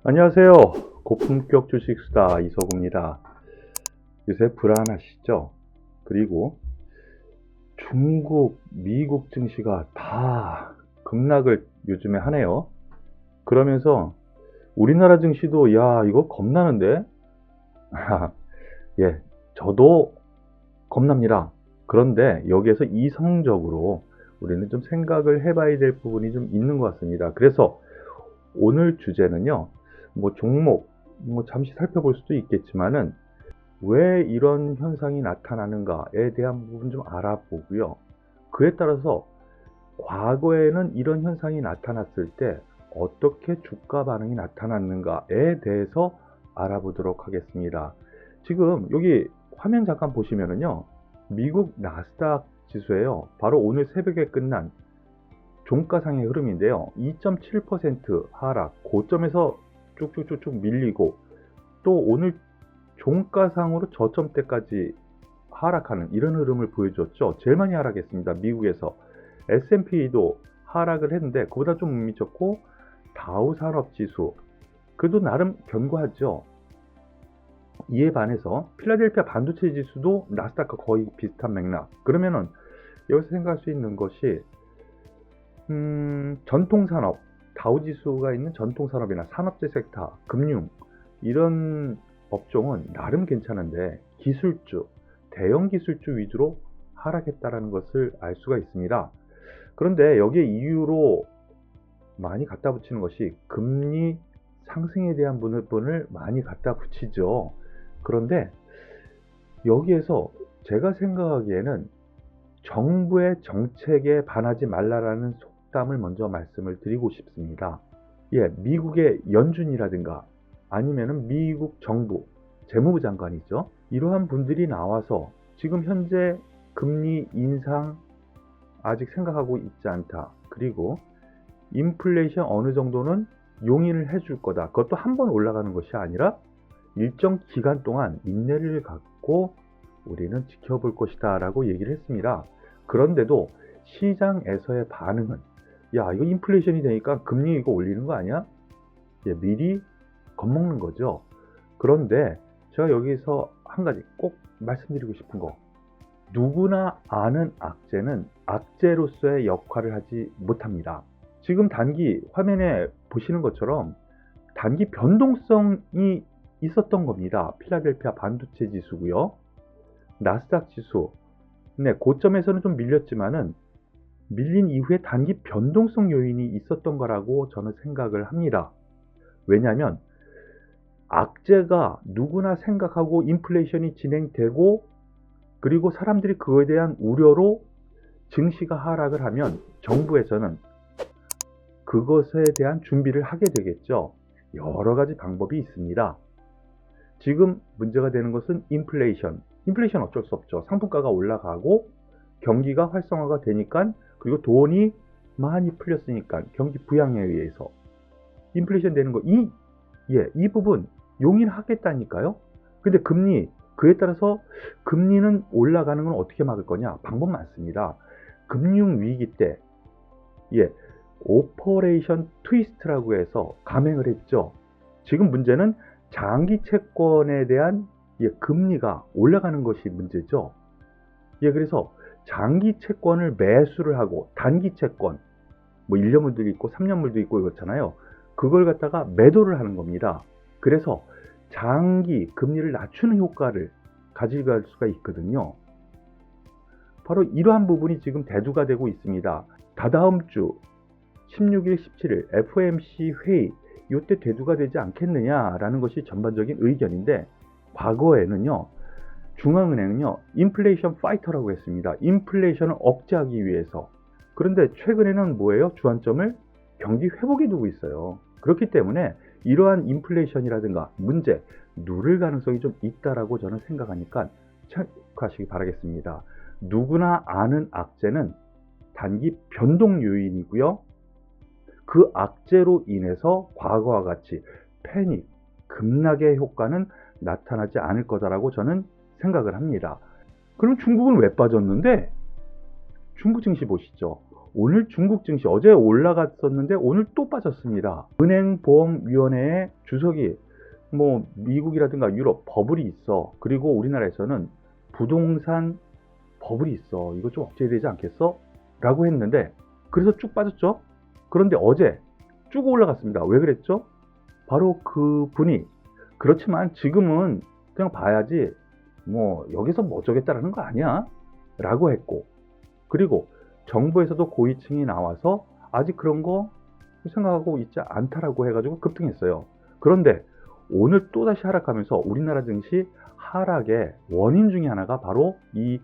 안녕하세요. 고품격 주식수다 이서구입니다. 요새 불안하시죠? 그리고 중국, 미국 증시가 다 급락을 요즘에 하네요. 그러면서 우리나라 증시도 야 이거 겁나는데? 예, 저도 겁납니다. 그런데 여기에서 이성적으로 우리는 좀 생각을 해봐야 될 부분이 좀 있는 것 같습니다. 그래서 오늘 주제는요, 종목, 잠시 살펴볼 수도 있겠지만은, 왜 이런 현상이 나타나는가에 대한 부분 좀 알아보고요. 그에 따라서 과거에는 이런 현상이 나타났을 때 어떻게 주가 반응이 나타났는가에 대해서 알아보도록 하겠습니다. 지금 여기 화면 잠깐 보시면은요, 미국 나스닥 지수예요. 바로 오늘 새벽에 끝난 종가상의 흐름인데요. 2.7% 하락, 고점에서 쭉쭉쭉쭉 밀리고 또 오늘 종가상으로 저점대까지 하락하는 이런 흐름을 보여줬죠. 제일 많이 하락했습니다. 미국에서 S&P도 하락을 했는데 그보다 좀 못 미쳤고, 다우산업지수 그래도 나름 견고하죠. 이에 반해서 필라델피아 반도체 지수도 나스닥과 거의 비슷한 맥락. 그러면은 여기서 생각할 수 있는 것이 전통산업, 다우지수가 있는 전통산업이나 산업재 섹터, 금융 이런 업종은 나름 괜찮은데 기술주, 대형 기술주 위주로 하락했다는 것을 알 수가 있습니다. 그런데 여기에 이유로 많이 갖다 붙이는 것이 금리 상승에 대한 부분을 많이 갖다 붙이죠. 그런데 여기에서 제가 생각하기에는 정부의 정책에 반하지 말라라는 속담을 먼저 말씀을 드리고 싶습니다. 예, 미국의 연준이라든가 아니면은 미국 정부, 재무부 장관이죠. 이러한 분들이 나와서 지금 현재 금리 인상 아직 생각하고 있지 않다. 그리고 인플레이션 어느 정도는 용인을 해줄 거다. 그것도 한 번 올라가는 것이 아니라 일정 기간 동안 인내를 갖고 우리는 지켜볼 것이다 라고 얘기를 했습니다. 그런데도 시장에서의 반응은 야 이거 인플레이션이 되니까 금리 이거 올리는 거 아니야? 예, 미리 겁먹는 거죠. 그런데 제가 여기서 한 가지 꼭 말씀드리고 싶은 거, 누구나 아는 악재는 악재로서의 역할을 하지 못합니다. 지금 단기 화면에 보시는 것처럼 단기 변동성이 있었던 겁니다. 필라델피아 반도체 지수고요. 나스닥 지수, 네, 고점에서는 좀 밀렸지만은 밀린 이후에 단기 변동성 요인이 있었던 거라고 저는 생각을 합니다. 왜냐하면 악재가 누구나 생각하고 인플레이션이 진행되고 그리고 사람들이 그거에 대한 우려로 증시가 하락을 하면 정부에서는 그것에 대한 준비를 하게 되겠죠. 여러 가지 방법이 있습니다. 지금 문제가 되는 것은 인플레이션 어쩔 수 없죠. 상품가가 올라가고 경기가 활성화가 되니까, 그리고 돈이 많이 풀렸으니까 경기 부양에 의해서 인플레이션 되는 거, 이 부분 용인하겠다니까요. 근데 금리, 그에 따라서 금리는 올라가는 건 어떻게 막을 거냐? 방법 많습니다. 금융 위기 때 오퍼레이션 트위스트라고 해서 감행을 했죠. 지금 문제는 장기 채권에 대한 금리가 올라가는 것이 문제죠. 그래서 장기 채권을 매수를 하고 단기 채권, 1년물도 있고 3년물도 있고 그렇잖아요. 그걸 갖다가 매도를 하는 겁니다. 그래서 장기 금리를 낮추는 효과를 가져갈 수가 있거든요. 바로 이러한 부분이 지금 대두가 되고 있습니다. 다다음 주 16일, 17일 FOMC 회의, 이때 대두가 되지 않겠느냐라는 것이 전반적인 의견인데, 과거에는요, 중앙은행은요, 인플레이션 파이터라고 했습니다. 인플레이션을 억제하기 위해서. 그런데 최근에는 뭐예요? 주안점을 경기 회복에 두고 있어요. 그렇기 때문에 이러한 인플레이션이라든가 문제, 누를 가능성이 좀 있다라고 저는 생각하니까 체크하시기 바라겠습니다. 누구나 아는 악재는 단기 변동 요인이고요. 그 악재로 인해서 과거와 같이 패닉, 급락의 효과는 나타나지 않을 거다라고 저는 생각을 합니다. 그럼 중국은 왜 빠졌는데? 중국 증시 보시죠. 오늘 중국 증시 어제 올라갔었는데 오늘 또 빠졌습니다. 은행보험위원회의 주석이 뭐 미국이라든가 유럽 버블이 있어. 그리고 우리나라에서는 부동산 버블이 있어. 이거 좀 억제되지 않겠어? 라고 했는데 그래서 쭉 빠졌죠. 그런데 어제 쭉 올라갔습니다. 왜 그랬죠? 바로 그 분이 그렇지만 지금은 그냥 봐야지 뭐 여기서 뭐 어쩌겠다라는 거 아니야 라고 했고, 그리고 정부에서도 고위층이 나와서 아직 그런 거 생각하고 있지 않다라고 해가지고 급등했어요. 그런데 오늘 또다시 하락하면서 우리나라 증시 하락의 원인 중에 하나가 바로 이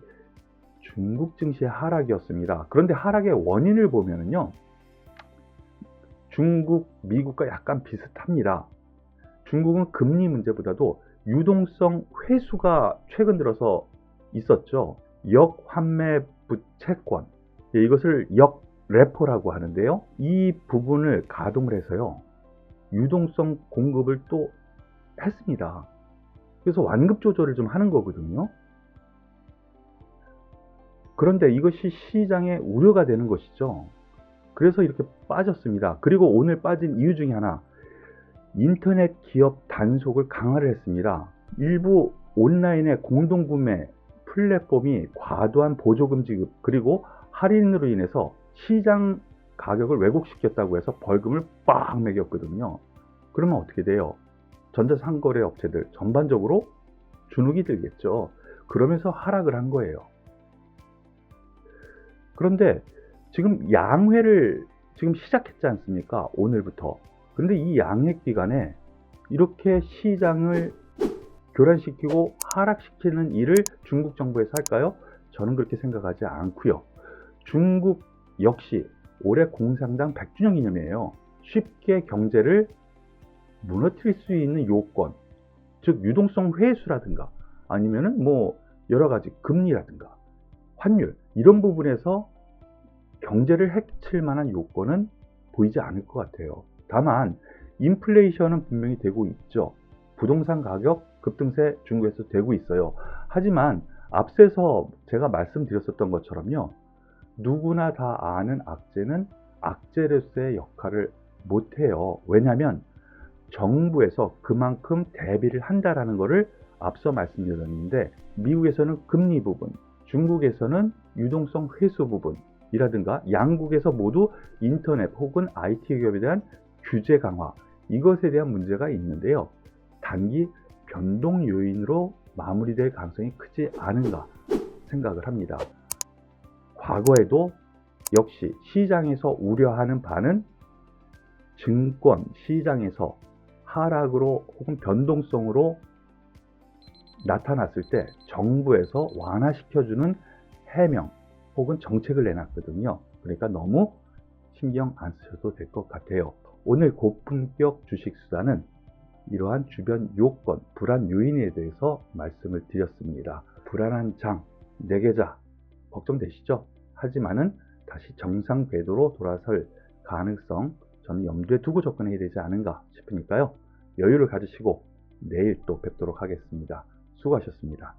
중국 증시의 하락이었습니다. 그런데 하락의 원인을 보면은요, 중국, 미국과 약간 비슷합니다. 중국은 금리 문제보다도 유동성 회수가 최근 들어서 있었죠. 역환매 부채권, 이것을 역레포라고 하는데요. 이 부분을 가동을 해서요, 유동성 공급을 또 했습니다. 그래서 완급 조절을 좀 하는 거거든요. 그런데 이것이 시장에 우려가 되는 것이죠. 그래서 이렇게 빠졌습니다. 그리고 오늘 빠진 이유 중에 하나, 인터넷 기업 단속을 강화를 했습니다. 일부 온라인의 공동구매 플랫폼이 과도한 보조금 지급 그리고 할인으로 인해서 시장 가격을 왜곡시켰다고 해서 벌금을 빡 매겼거든요. 그러면 어떻게 돼요? 전자상거래 업체들 전반적으로 주눅이 들겠죠. 그러면서 하락을 한 거예요. 그런데 지금 양회를 지금 시작했지 않습니까? 오늘부터. 근데 이 양회 기간에 이렇게 시장을 교란시키고 하락시키는 일을 중국 정부에서 할까요? 저는 그렇게 생각하지 않고요. 중국 역시 올해 공산당 100주년 기념이에요. 쉽게 경제를 무너뜨릴 수 있는 요건, 즉 유동성 회수라든가 아니면은 뭐 여러 가지 금리라든가 환율 이런 부분에서 경제를 해칠 만한 요건은 보이지 않을 것 같아요. 다만 인플레이션은 분명히 되고 있죠. 부동산 가격 급등세 중국에서 되고 있어요. 하지만 앞서서 제가 말씀드렸었던 것처럼요, 누구나 다 아는 악재는 악재로서의 역할을 못해요. 왜냐하면 정부에서 그만큼 대비를 한다라는 것을 앞서 말씀드렸는데, 미국에서는 금리 부분, 중국에서는 유동성 회수 부분이라든가 양국에서 모두 인터넷 혹은 IT 기업에 대한 규제 강화, 이것에 대한 문제가 있는데요. 단기 변동 요인으로 마무리될 가능성이 크지 않은가 생각을 합니다. 과거에도 역시 시장에서 우려하는 바는 증권 시장에서 하락으로 혹은 변동성으로 나타났을 때 정부에서 완화시켜주는 해명 혹은 정책을 내놨거든요. 그러니까 너무 신경 안 쓰셔도 될 것 같아요. 오늘 고품격 주식 수단은 이러한 주변 요건, 불안 요인에 대해서 말씀을 드렸습니다. 불안한 장, 내계좌 걱정되시죠? 하지만은 다시 정상 궤도로 돌아설 가능성 저는 염두에 두고 접근해야 되지 않은가 싶으니까요. 여유를 가지시고 내일 또 뵙도록 하겠습니다. 수고하셨습니다.